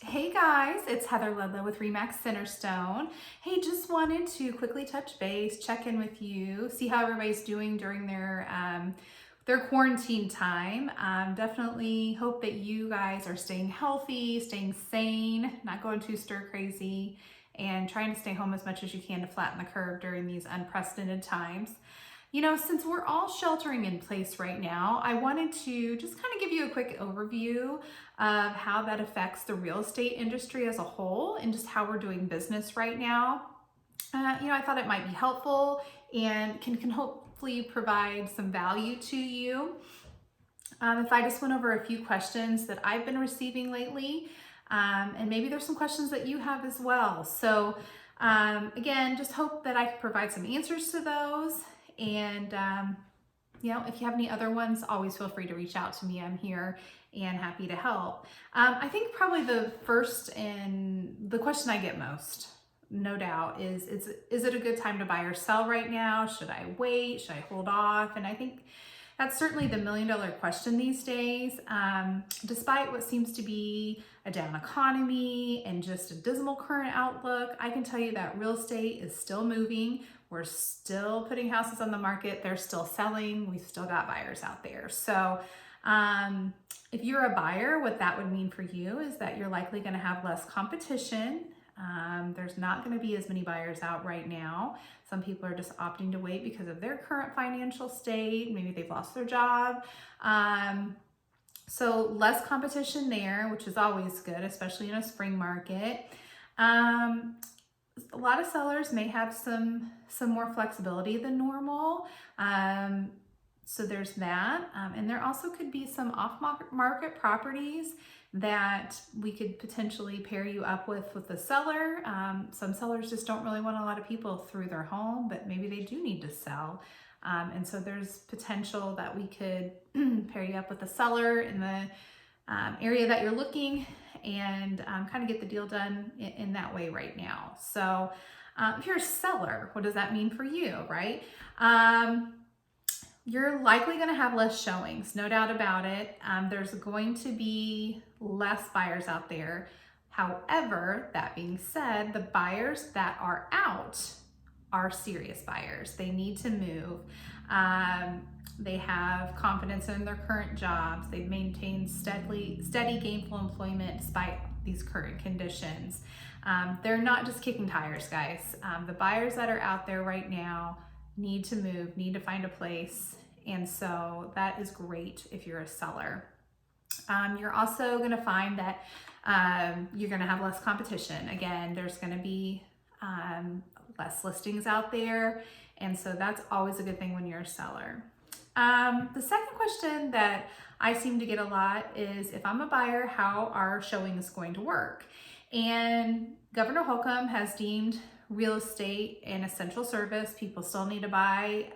Hey guys, it's Heather Ludlow with Remax Centerstone. Hey, just wanted to quickly touch base, check in with you, see how everybody's doing during their quarantine time. Definitely hope that you guys are staying healthy, staying sane, not going too stir crazy, and trying to stay home as much as you can to flatten the curve during these unprecedented times. Since we're all sheltering in place right now, I wanted to just kind of give you a quick overview of how that affects the real estate industry as a whole and just how we're doing business right now. I thought it might be helpful and can hopefully provide some value to you. If I just went over a few questions that I've been receiving lately, and maybe there's some questions that you have as well. So again, just hope that I can provide some answers to those. And, if you have any other ones, always feel free to reach out to me. I'm here and happy to help. I think probably the first and the question I get most, no doubt, is it a good time to buy or sell right now? Should I wait? Should I hold off? And I think that's certainly the million-dollar question these days. Despite what seems to be a down economy and just a dismal current outlook, I can tell you that real estate is still moving. We're still putting houses on the market. They're still selling. We've still got buyers out there. So if you're a buyer, what that would mean for you is that you're likely going to have less competition. There's not going to be as many buyers out right now. Some people are just opting to wait because of their current financial state. Maybe they've lost their job. So less competition there, which is always good, especially in a spring market. A lot of sellers may have some more flexibility than normal. So there's that. And there also could be some off-market properties that we could potentially pair you up with the seller. Some sellers just don't really want a lot of people through their home, but maybe they do need to sell. And so there's potential that we could pair you up with the seller in the area that you're looking and kind of get the deal done in that way right now. So if you're a seller, what does that mean for you, right? You're likely going to have less showings, no doubt about it. There's going to be less buyers out there. However, that being said, the buyers that are out are serious buyers. They need to move. They have confidence in their current jobs. They've maintained steady gainful employment despite these current conditions. They're not just kicking tires, guys. The buyers that are out there right now need to move, need to find a place. And so that is great if you're a seller. You're also going to find that you're going to have less competition. Again, there's going to be less listings out there. And so that's always a good thing when you're a seller. The second question that I seem to get a lot is, if I'm a buyer, how are showings going to work? And Governor Holcomb has deemed real estate an essential service. People still need to buy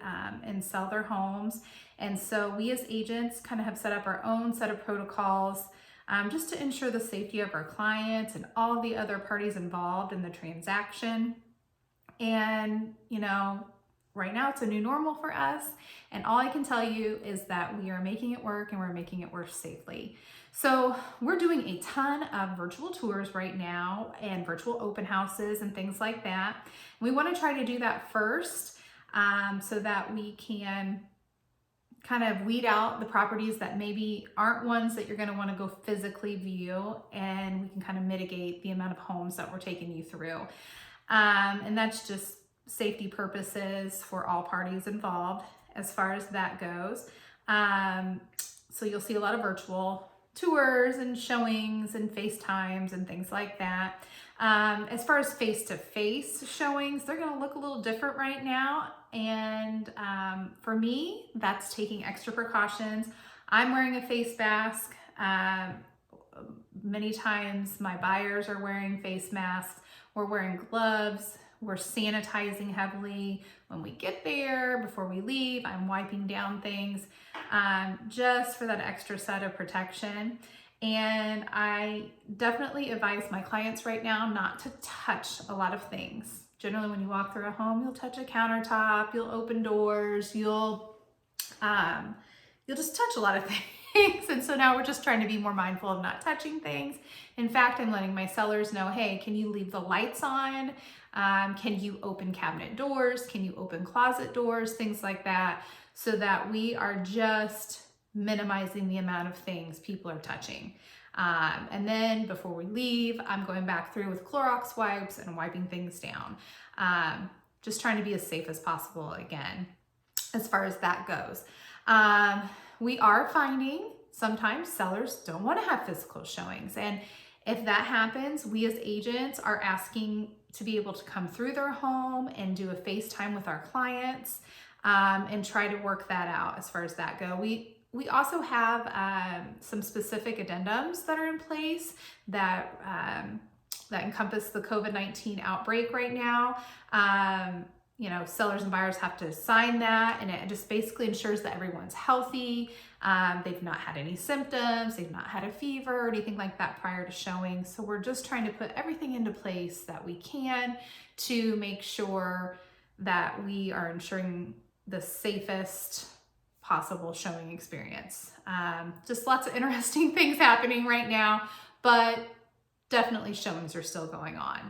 and sell their homes. And so we as agents kind of have set up our own set of protocols just to ensure the safety of our clients and all the other parties involved in the transaction. And, right now it's a new normal for us. And all I can tell you is that we are making it work, and we're making it work safely. So we're doing a ton of virtual tours right now and virtual open houses and things like that. We want to try to do that first so that we can kind of weed out the properties that maybe aren't ones that you're going to want to go physically view, and we can kind of mitigate the amount of homes that we're taking you through. And that's just safety purposes for all parties involved as far as that goes. So you'll see a lot of virtual tours and showings and FaceTimes and things like that. As far as face-to-face showings, they're going to look a little different right now. And for me, that's taking extra precautions. I'm wearing a face mask. Many times my buyers are wearing face masks. We're wearing gloves. We're sanitizing heavily when we get there. Before we leave, I'm wiping down things just for that extra set of protection. And I definitely advise my clients right now not to touch a lot of things. Generally, when you walk through a home, you'll touch a countertop, you'll open doors, you'll just touch a lot of things. And so now we're just trying to be more mindful of not touching things. In fact, I'm letting my sellers know, hey, can you leave the lights on? Can you open cabinet doors? Can you open closet doors? Things like that, so that we are just minimizing the amount of things people are touching. And then before we leave, I'm going back through with Clorox wipes and wiping things down. Just trying to be as safe as possible again, as far as that goes. We are finding sometimes sellers don't want to have physical showings. And if that happens, we as agents are asking to be able to come through their home and do a FaceTime with our clients, and try to work that out as far as that go. We also have some specific addendums that are in place that that encompass the COVID-19 outbreak right now. You know, sellers and buyers have to sign that, and it just basically ensures that everyone's healthy. They've not had any symptoms, they've not had a fever or anything like that prior to showing. So we're just trying to put everything into place that we can to make sure that we are ensuring the safest possible showing experience. Just lots of interesting things happening right now, but definitely showings are still going on.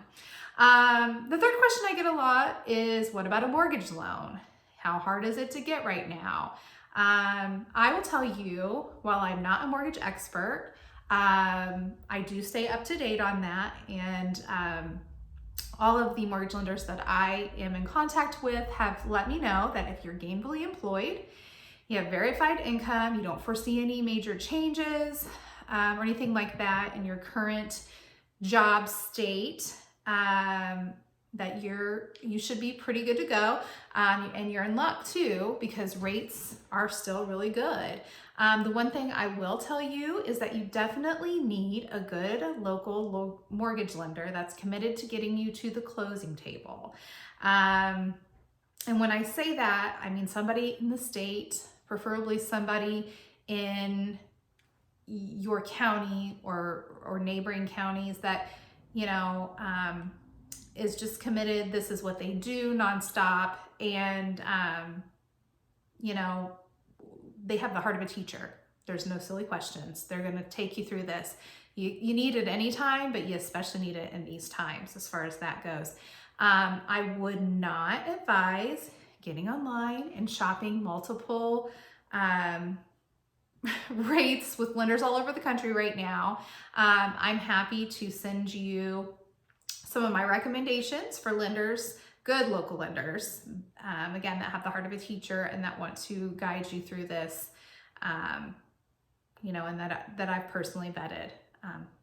The third question I get a lot is, what about a mortgage loan? How hard is it to get right now? I will tell you, while I'm not a mortgage expert, I do stay up to date on that, and all of the mortgage lenders that I am in contact with have let me know that if you're gainfully employed, you have verified income, you don't foresee any major changes or anything like that in your current job state, that you should be pretty good to go. And you're in luck too, because rates are still really good. The one thing I will tell you is that you definitely need a good local mortgage lender that's committed to getting you to the closing table. And when I say that, I mean somebody in the state, preferably somebody in your county or neighboring counties that, you know, is just committed. This is what they do nonstop. And, you know, they have the heart of a teacher. There's no silly questions. They're going to take you through this. You need it anytime, but you especially need it in these times as far as that goes. I would not advise getting online and shopping multiple rates with lenders all over the country right now. I'm happy to send you some of my recommendations for lenders, good local lenders, again, that have the heart of a teacher and that want to guide you through this, you know, and that I've personally vetted.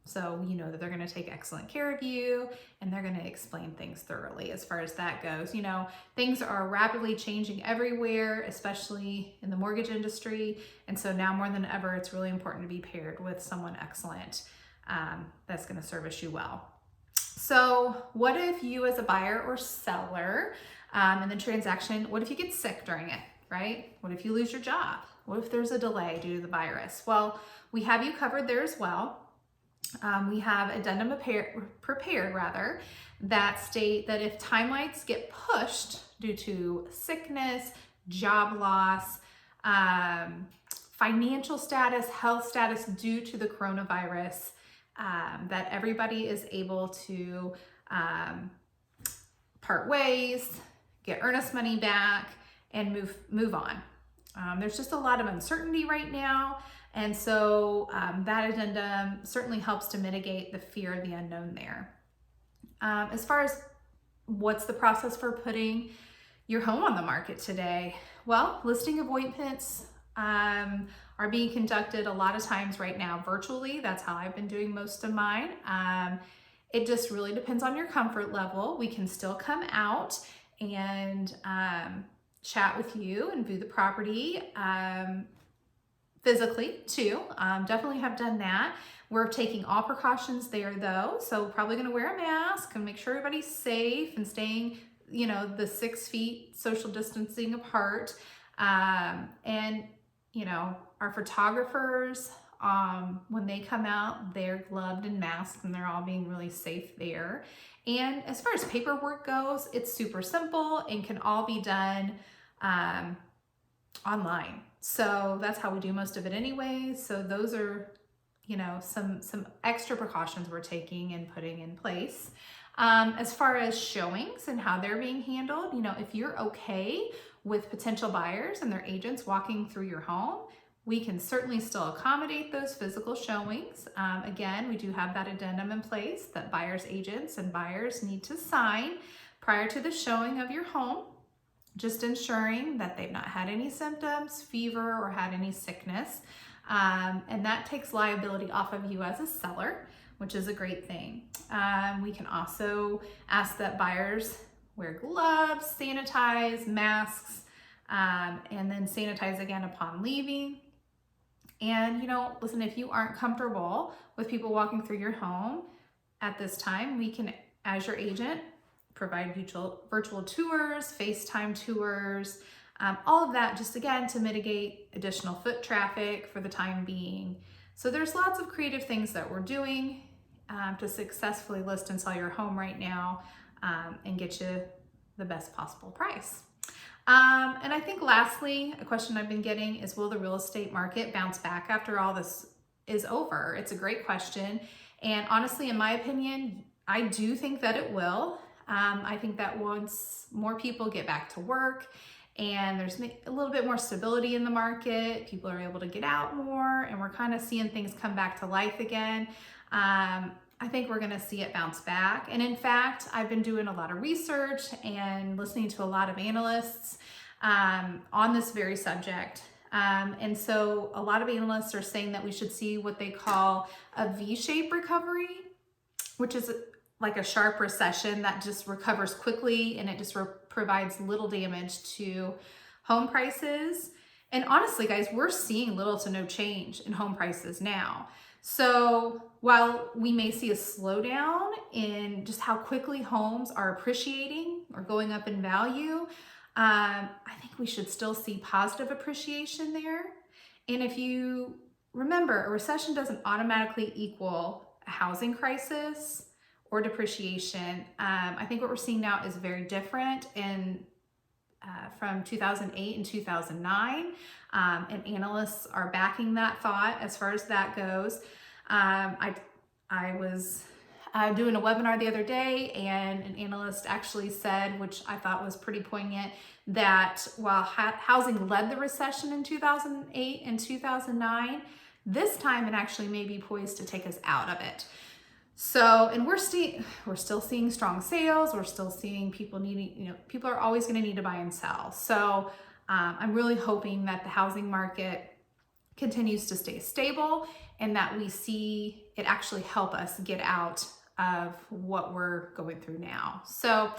So you know that they're going to take excellent care of you and they're going to explain things thoroughly as far as that goes. You know, things are rapidly changing everywhere, especially in the mortgage industry. And so now more than ever, it's really important to be paired with someone excellent that's going to service you well. So what if you as a buyer or seller in the transaction, what if you get sick during it, right? What if you lose your job? What if there's a delay due to the virus? Well, we have you covered there as well. We have addendum prepared that state that if timelines get pushed due to sickness, job loss, financial status, health status due to the coronavirus, that everybody is able to part ways, get earnest money back, and move on. There's just a lot of uncertainty right now. And so that addendum certainly helps to mitigate the fear of the unknown there. As far as what's the process for putting your home on the market today? Well, listing appointments are being conducted a lot of times right now virtually. That's how I've been doing most of mine. It just really depends on your comfort level. We can still come out and chat with you and view the property physically too. Definitely have done that. We're taking all precautions there though. So probably gonna wear a mask and make sure everybody's safe and staying, you know, the 6 feet social distancing apart. And, you know, our photographers, when they come out, they're gloved and masked and they're all being really safe there. And as far as paperwork goes, it's super simple and can all be done online. So that's how we do most of it anyway. So those are, you know, some extra precautions we're taking and putting in place. As far as showings and how they're being handled, you know, if you're okay with potential buyers and their agents walking through your home, we can certainly still accommodate those physical showings. Again, we do have that addendum in place that buyers agents and buyers need to sign prior to the showing of your home, just ensuring that they've not had any symptoms, fever, or had any sickness. And that takes liability off of you as a seller, which is a great thing. We can also ask that buyers wear gloves, sanitize, masks, and then sanitize again upon leaving. And, you know, listen, if you aren't comfortable with people walking through your home at this time, we can, as your agent, provide virtual tours, FaceTime tours, all of that just, again, to mitigate additional foot traffic for the time being. So there's lots of creative things that we're doing to successfully list and sell your home right now and get you the best possible price. And I think lastly, a question I've been getting is, will the real estate market bounce back after all this is over? It's a great question. And honestly, in my opinion, I do think that it will. I think that once more people get back to work and there's a little bit more stability in the market, people are able to get out more, and we're kind of seeing things come back to life again. I think we're gonna see it bounce back. And in fact, I've been doing a lot of research and listening to a lot of analysts on this very subject. And so a lot of analysts are saying that we should see what they call a V-shaped recovery, which is like a sharp recession that just recovers quickly and it just provides little damage to home prices. And honestly, guys, we're seeing little to no change in home prices now. So while we may see a slowdown in just how quickly homes are appreciating or going up in value, I think we should still see positive appreciation there. And if you remember, a recession doesn't automatically equal a housing crisis or depreciation. I think what we're seeing now is very different from 2008 and 2009, and analysts are backing that thought as far as that goes. I was doing a webinar the other day, and an analyst actually said, which I thought was pretty poignant, that while housing led the recession in 2008 and 2009, this time it actually may be poised to take us out of it. So, and we're still seeing strong sales. We're still seeing people needing, people are always going to need to buy and sell. So I'm really hoping that the housing market continues to stay stable and that we see it actually help us get out of what we're going through now. So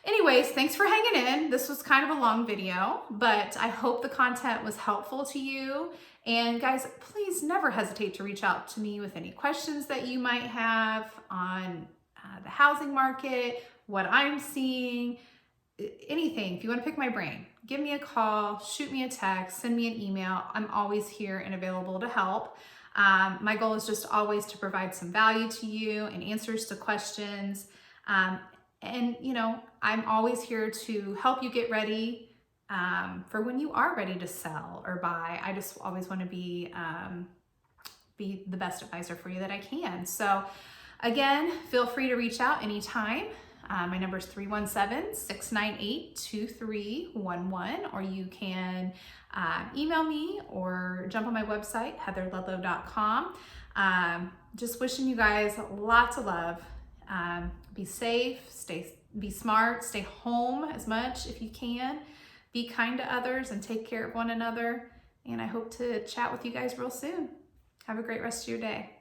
anyways, thanks for hanging in. This was kind of a long video, but I hope the content was helpful to you. And guys, please never hesitate to reach out to me with any questions that you might have on the housing market, what I'm seeing, anything. If you want to pick my brain, give me a call, shoot me a text, send me an email. I'm always here and available to help. My goal is just always to provide some value to you and answers to questions. And I'm always here to help you get ready for when you are ready to sell or buy. I just always want to be the best advisor for you that I can. So again, feel free to reach out anytime. My number is 317-698-2311, or you can email me or jump on my website, heatherludlow.com. Just wishing you guys lots of love. Be safe, be smart, stay home as much if you can. Be kind to others and take care of one another. And I hope to chat with you guys real soon. Have a great rest of your day.